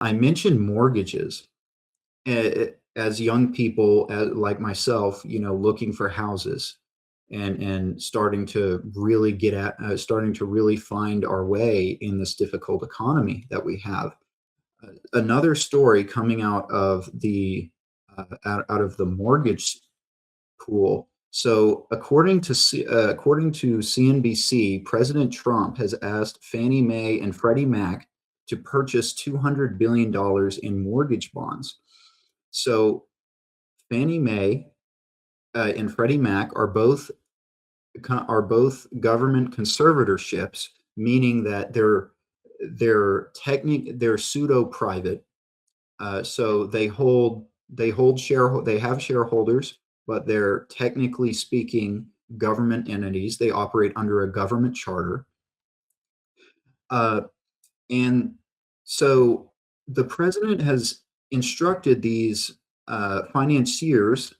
I mentioned mortgages as young people, like myself, looking for houses and starting to really find our way in this difficult economy that we have. Another story coming out of the mortgage pool. So, according to CNBC, President Trump has asked Fannie Mae and Freddie Mac to purchase $200 billion in mortgage bonds. So, Fannie Mae and Freddie Mac are both government conservatorships, meaning that they're pseudo private. So they have shareholders, but they're technically speaking government entities. They operate under a government charter. Uh, and so the president has instructed these financiers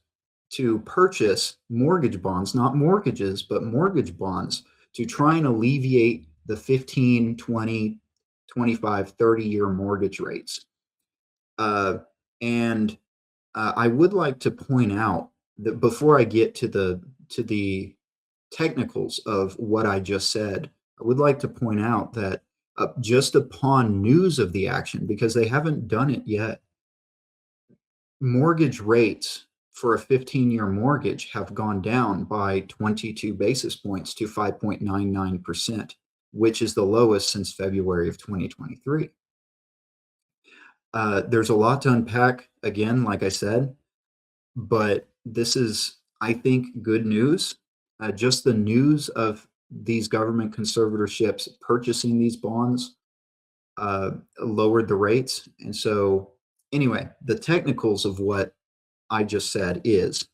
to purchase mortgage bonds, not mortgages, but mortgage bonds to try and alleviate the 15, 20, 25, 30-year mortgage rates. Uh, and I would like to point out that before I get to the technicals of what I just said, I would like to point out that just upon news of the action, because they haven't done it yet, mortgage rates for a 15-year mortgage have gone down by 22 basis points to 5.99%, which is the lowest since February of 2023. There's a lot to unpack, again, like I said, but this is, I think, good news. Just the news of these government conservatorships purchasing these bonds lowered the rates. And so, anyway, the technicals of what I just said is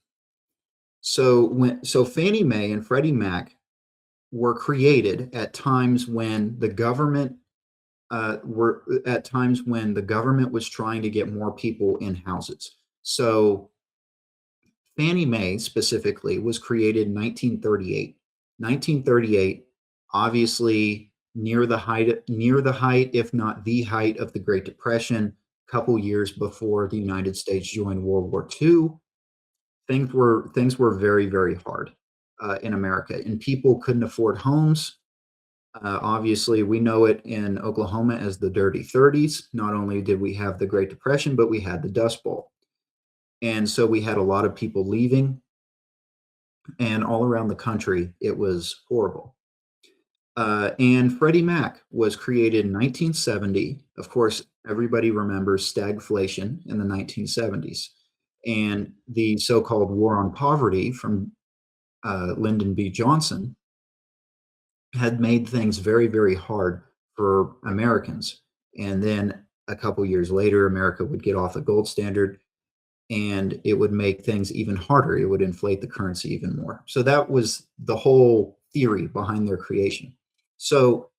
so Fannie Mae and Freddie Mac were created at times when the government was trying to get more people in houses. So Fannie Mae specifically was created in 1938. 1938, obviously near the height, if not the height, of the Great Depression. A couple years before the United States joined World War II, things were very, very hard in America, and people couldn't afford homes. Obviously, we know it in Oklahoma as the Dirty 30s. Not only did we have the Great Depression, but we had the Dust Bowl. And so we had a lot of people leaving, and all around the country, it was horrible. And Freddie Mac was created in 1970. Of course, everybody remembers stagflation in the 1970s and the so-called war on poverty from Lyndon B. Johnson had made things very, very hard for Americans. And then a couple years later, America would get off the gold standard and it would make things even harder. It would inflate the currency even more. So that was the whole theory behind their creation. So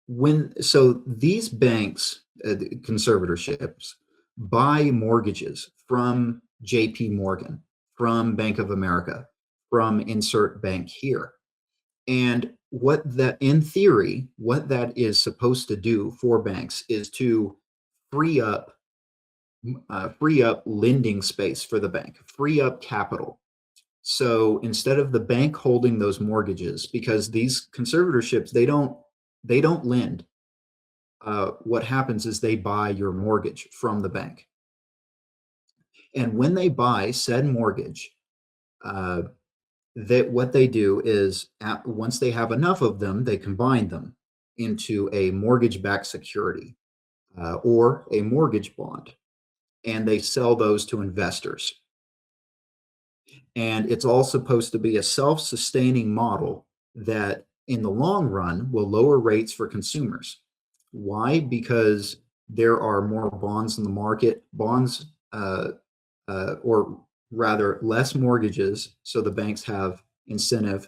these banks, conservatorships, buy mortgages from J.P. Morgan, from Bank of America, from insert bank here. And in theory, what that is supposed to do for banks is to free up lending space for the bank, free up capital. So instead of the bank holding those mortgages, because these conservatorships, they don't lend. What happens is they buy your mortgage from the bank. And when they buy said mortgage, what they do is once they have enough of them, they combine them into a mortgage-backed security or a mortgage bond, and they sell those to investors. And it's all supposed to be a self-sustaining model that in the long run will lower rates for consumers. Why? Because there are more bonds in the market, or rather less mortgages, so the banks have incentive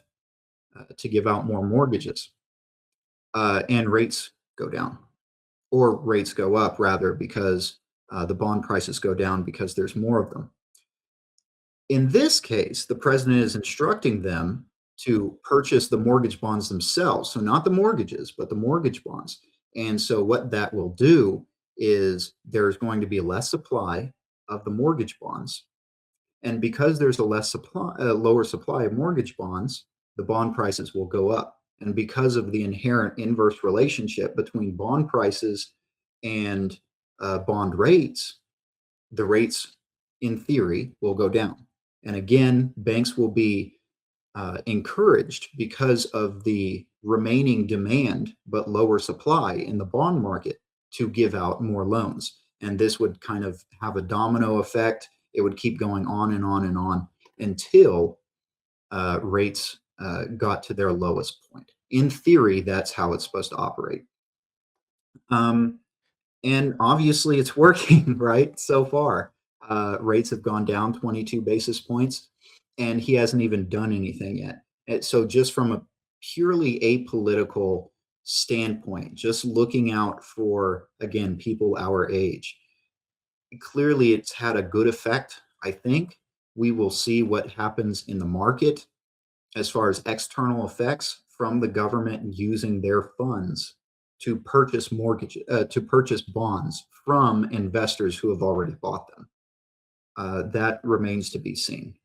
to give out more mortgages, and rates go down, or rates go up rather, because the bond prices go down because there's more of them. In this case, the president is instructing them to purchase the mortgage bonds themselves. So not the mortgages, but the mortgage bonds. And so what that will do is there's going to be less supply of the mortgage bonds. And because there's a lower supply of mortgage bonds, the bond prices will go up. And because of the inherent inverse relationship between bond prices and bond rates, the rates, in theory, will go down. And again, banks will be encouraged because of the remaining demand but lower supply in the bond market to give out more loans. And this would kind of have a domino effect. It would keep going on and on and on until rates got to their lowest point. In theory, that's how it's supposed to operate. Um, and obviously, it's working, right? So far, rates have gone down 22 basis points, and he hasn't even done anything yet. So, just from a purely apolitical standpoint, just looking out for, again, people our age, clearly it's had a good effect. I think we will see what happens in the market as far as external effects from the government using their funds to purchase bonds from investors who have already bought them. That remains to be seen.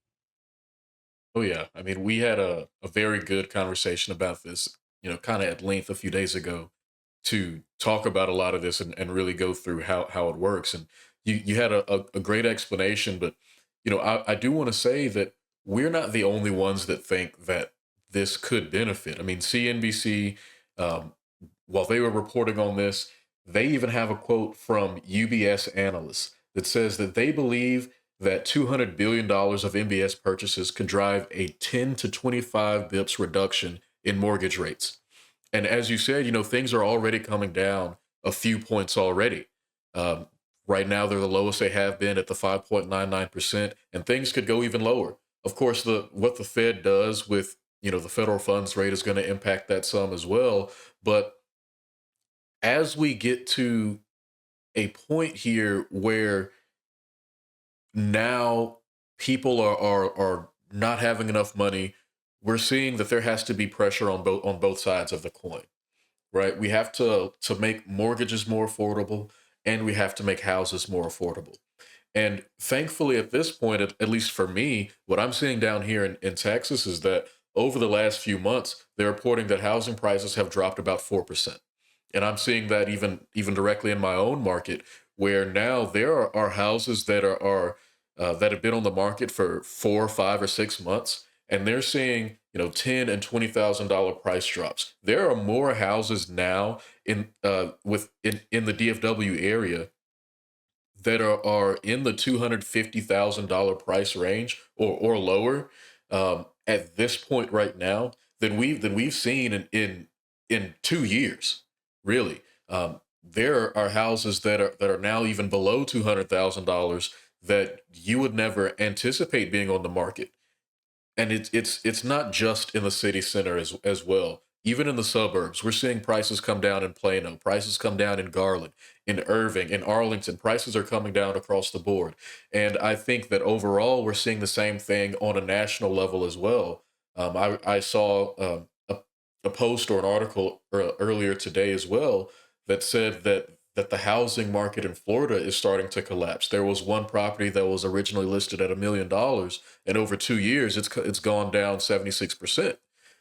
Oh yeah. I mean, we had a very good conversation about this, kind of at length a few days ago to talk about a lot of this and really go through how it works. And you had a great explanation, but I do want to say that we're not the only ones that think that this could benefit. I mean, CNBC, um, while they were reporting on this, they even have a quote from UBS analysts that says that they believe that $200 billion of MBS purchases could drive a 10 to 25 bips reduction in mortgage rates. And as you said, things are already coming down a few points already. Um, right now, they're the lowest they have been at the 5.99%, and things could go even lower. Of course, what the Fed does with the federal funds rate is going to impact that some as well. But as we get to a point here where now people are not having enough money, we're seeing that there has to be pressure on both sides of the coin, right? We have to make mortgages more affordable, and we have to make houses more affordable. And thankfully, at this point, at least for me, what I'm seeing down here in Texas is that over the last few months, they're reporting that housing prices have dropped about 4%. And I'm seeing that even directly in my own market, where now there are houses that have been on the market for 4, 5, or 6 months, and they're seeing ten and $20,000 price drops. There are more houses now in the DFW area that are in the $250,000 price range or lower at this point right now than we've seen in 2 years, really. There are houses that are now even below $200,000 that you would never anticipate being on the market. And it's not just in the city center as well. Even in the suburbs, we're seeing prices come down in Plano, prices come down in Garland, in Irving, in Arlington. Prices are coming down across the board. And I think that overall, we're seeing the same thing on a national level as well. I saw a post or an article earlier today as well that said that the housing market in Florida is starting to collapse. There was one property that was originally listed at $1 million, and over 2 years, it's gone down 76%.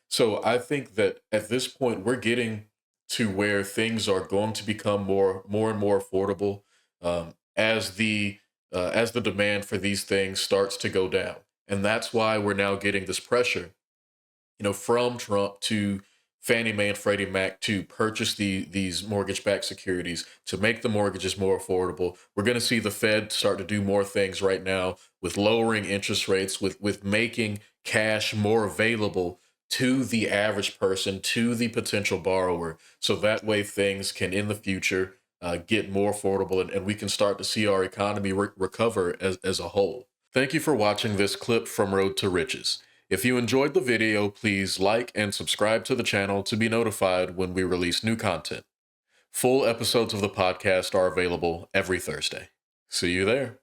So I think that at this point, we're getting to where things are going to become more and more affordable as the demand for these things starts to go down, and that's why we're now getting this pressure from Trump to Fannie Mae and Freddie Mac to purchase these mortgage-backed securities to make the mortgages more affordable. We're going to see the Fed start to do more things right now with lowering interest rates, with making cash more available to the average person, to the potential borrower, so that way things can in the future get more affordable, and we can start to see our economy recover as a whole. Thank you for watching this clip from Road to Riches. If you enjoyed the video, please like and subscribe to the channel to be notified when we release new content. Full episodes of the podcast are available every Thursday. See you there.